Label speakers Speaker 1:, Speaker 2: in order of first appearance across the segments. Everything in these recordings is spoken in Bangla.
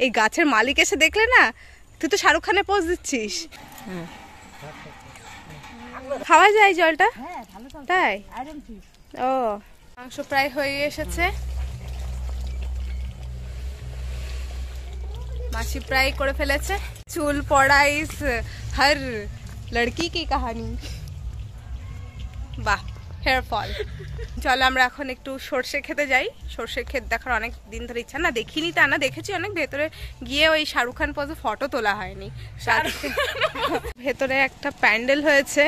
Speaker 1: এই গাছের মালিক এসে দেখলে না, তুই তো শাহরুখ খানের পোজ দিচ্ছিস। খাওয়া যায় জলটা? তাই? ও, মাংস প্রায় হয়ে এসেছে, মাসি প্রায় করে ফেলেছে। চুল পড়া ইস হর লড়কি কি কাহানি। বাহ, হেয়ার ফল। চলো আমরা এখন একটু সর্ষে খেতে যাই। সর্ষে ক্ষেত দেখার অনেক দিন ধরে ইচ্ছা, না দেখিনি তা না, দেখেছি অনেক, ভেতরে গিয়ে ওই শাহরুখ খান পজে ফটো তোলা হয়নি। ভেতরে একটা প্যান্ডেল হয়েছে,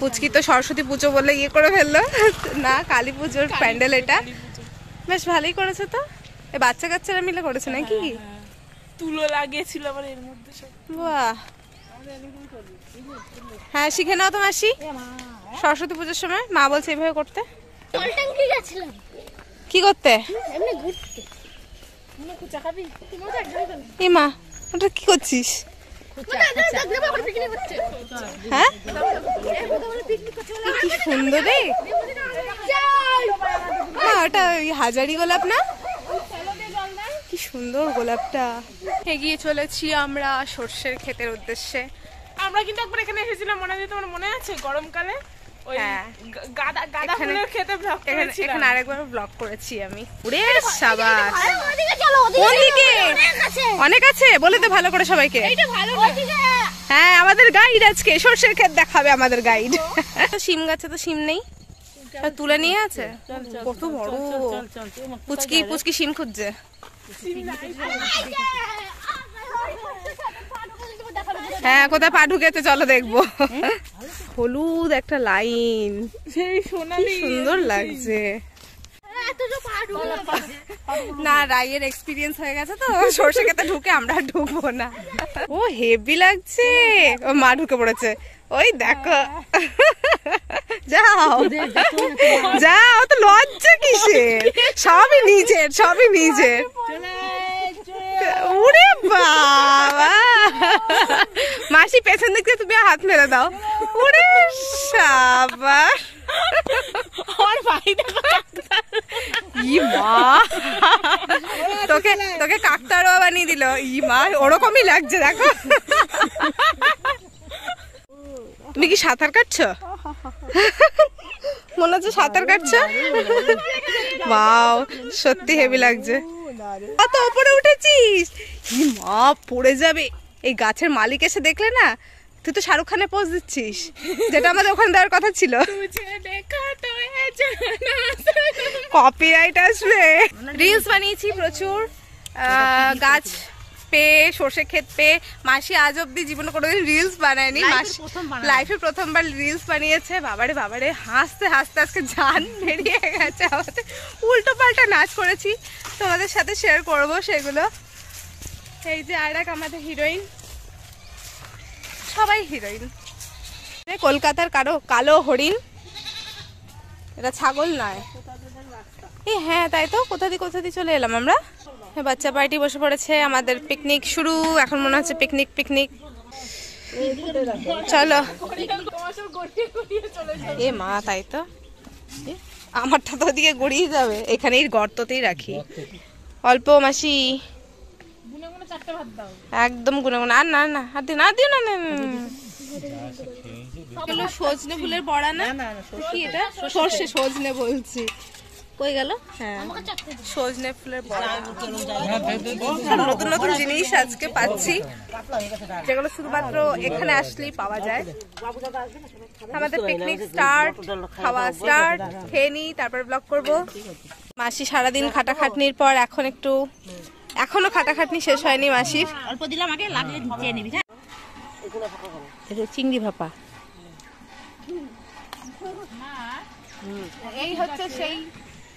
Speaker 1: পুচকি তো সরস্বতী পুজো বলে ইয়ে করে ফেললো, না কালী পুজোর প্যান্ডেল এটা। বেশ ভালোই করেছে তো, এই বাচ্চা কাচ্চারা মিলে করেছে নাকি?
Speaker 2: তুলো লাগিয়েছিল আবার এর মধ্যে সব।
Speaker 1: বাহ, হ্যাঁ শিখে নাও তো মাসি, সরস্বতী পুজোর সময় মা বলছে এইভাবে করতে। কি করতে? মা ওটা কি করছিস? হ্যাঁ কি সুন্দর রে, ওটা ওই হাজারি গোলাপ না? কি সুন্দর গোলাপটা। এগিয়ে চলেছি আমরা সর্ষের ক্ষেতের উদ্দেশ্যে।
Speaker 2: আমরা কিন্তু একবার এখানে এসেছিলাম, মনে আছে তোমার? মনে আছে গরমকালে ওই গাঁদা ফুলের ক্ষেতে ব্লগ করেছি।
Speaker 1: এখানে আরেকবার ব্লগ করেছি আমি। ওরে সাবাস, কোন দিকে? অনেক আছে বলে তো ভালো করে সবাইকে। হ্যাঁ আমাদের গাইড আজকে সর্ষের ক্ষেত দেখাবে, আমাদের গাইড। শিম গাছে তো শিম নেই, তুলে নিয়ে আছে। কত বড় পুচকি, পুচকি শিম খুঁজছে। হ্যাঁ কোথায় পা ঢুকেছে চলো দেখবো। হলুদ একটা লাইন,
Speaker 2: সেই সোনালি,
Speaker 1: সুন্দর লাগছে। না রাইয়ের এক্সপিরিয়েন্স হয়ে গেছে তো, সর্ষে ক্ষেতে ঢুকে আমরা ঢুকবো না। ও হেভি লাগছে, ও মা ঢুকে পড়েছে, ওই দেখো। যাও যাও, তো লজ্জা কিসের, সবই নিজের, সবই নিজের। ওরে বাবা, মাসি পেছন দিক থেকে তুমি হাত মেরে দাও। ওরে সাবাস,
Speaker 2: আমার ভাই দেখো
Speaker 1: ই মা, তোকে তোকে কাকতাড়ুয়া বানিয়ে দিল। ই মা ওরকমই লাগছে দেখো। তুমি কি সাঁতার কাটছো? মনে হচ্ছে সাঁতার কাটছো। বাও সত্যি হেভি লাগছে। কত উপরে উঠেছিস, ই মা পড়ে যাবে। এই গাছের মালিক এসে দেখলে না, তুই তো শাহরুখ খানের পোজ দিচ্ছিস, যেটা আমাদের ওখানে দেওয়ার কথা ছিল। কপিরাইট আসবে। রিলস বানিয়েছি প্রচুর, গাছ পেয়ে, সর্ষে ক্ষেত পেয়ে। মাসি আজ অব্দি জীবনে কোনোদিন রিলস বানায়নি, লাইফে প্রথমবার রিলস বানিয়েছে। বাবারে বাবারে, হাসতে হাসতে আজকে জান বেরিয়ে গেছে আমাদের। উল্টো পাল্টা নাচ করেছি, তোমাদের সাথে শেয়ার করব সেগুলো। এই যে আর এক আমাদের হিরোইন, সবাই হিরোইন। কলকাতার কালো হরিণ, এটা ছাগল নয়। এই হ্যাঁ তাই তো, কোথা দিয়ে চলে এলাম আমরা। বাচ্চা পার্টি বসে পড়েছে, আমাদের পিকনিক শুরু। এখন মনে হচ্ছে পিকনিক পিকনিক। চলো। এ মা তাই তো, আমারটা তো ওদিকে গড়িয়ে যাবে, এখানে গর্ততেই রাখি অল্প। মাসি একদম গুনে গুনে, আর না না আর দিও না। সজনে ফুলের বড়া না, কি এটা? সর্ষে সজনে বলছি, কই গেল? হ্যাঁ সজনে ফুলের বড়া। নতুন নতুন জিনিস আজকে পাচ্ছি, যেগুলো শুধুমাত্র এখানে আসলেই পাওয়া যায়। আমাদের পিকনিক স্টার্ট, খাওয়া স্টার্ট, খেয়ে নিই তারপর ব্লগ করব। মাসি সারাদিন খাটাখাটনির পর এখনো খাটাখাটনি শেষ হয়নি মাসির।
Speaker 3: অল্প দিলাম, আগে লাগিয়ে নিচে নিবি।
Speaker 1: চিংড়ি ভাপা, এই হচ্ছে সেই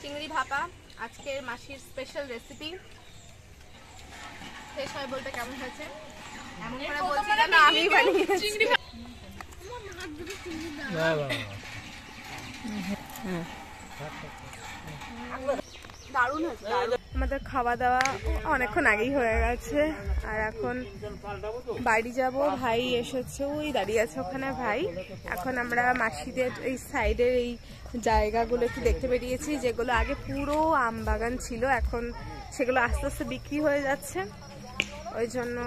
Speaker 1: চিংড়ি ভাপা, আজকের মাসির স্পেশাল রেসিপি। শেষ হয় বলতে কেমন হয়েছে এমন করে বলছি না, আমি বানিয়েছি। দারুণ হয়েছে। আমাদের খাওয়া দাওয়া অনেকক্ষণ আগেই হয়ে গেছে, আর এখন বাড়ি যাব। ভাই এসেছে, ওই দাঁড়িয়ে আছে ওখানে ভাই। এখন আমরা মাসিদের এই সাইডের এই জায়গাগুলো একটু দেখতে বেরিয়েছি, যেগুলো আগে পুরো আম বাগান ছিল, এখন সেগুলো আস্তে আস্তে বিক্রি হয়ে যাচ্ছে, ওই জন্য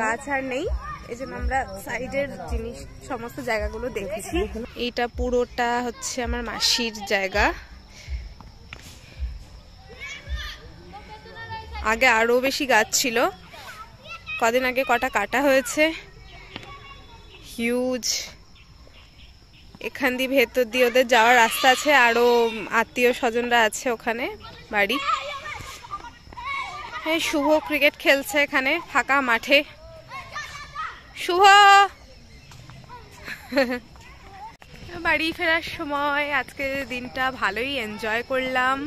Speaker 1: গাছ আর নেই। এই জন্য আমরা সাইডের জিনিস সমস্ত জায়গাগুলো দেখেছি। এইটা পুরোটা হচ্ছে আমার মাসির জায়গা। আগে আরো বেশি গাছ ছিল, কদিন আগে কটা কাটা হয়েছে, হিউজ। এখান দিয়ে ভেতর দিয়ে ওদের যাওয়ার রাস্তা আছে, আরো আত্মীয় স্বজনরা আছে ওখানে বাড়ি। হ্যাঁ, শুভ ক্রিকেট খেলছে এখানে ফাঁকা মাঠে। শুভ বাড়ি ফেরার সময় আজকে দিনটা ভালোই এনজয় করলাম,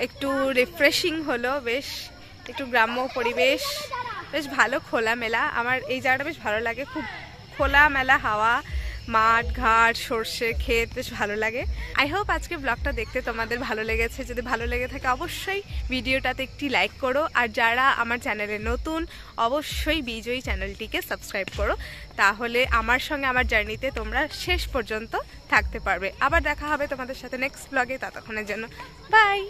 Speaker 1: একটু রিফ্রেশিং হলো, বেশ একটু গ্রাম্য পরিবেশ, বেশ ভালো খোলামেলা। আমার এই জায়গাটা বেশ ভালো লাগে, খুব খোলামেলা হাওয়া, মাঠ ঘাট সর্ষে ক্ষেত, বেশ ভালো লাগে। আই হোপ আজকে ব্লগটা দেখতে তোমাদের ভালো লেগেছে। যদি ভালো লেগে থাকে অবশ্যই ভিডিওটাতে একটি লাইক করো, আর যারা আমার চ্যানেলে নতুন অবশ্যই বিজয়ী চ্যানেলটিকে সাবস্ক্রাইব করো, তাহলে আমার সঙ্গে আমার জার্নিতে তোমরা শেষ পর্যন্ত থাকতে পারবে। আবার দেখা হবে তোমাদের সাথে নেক্সট ব্লগে, ততক্ষণের জন্য বাই।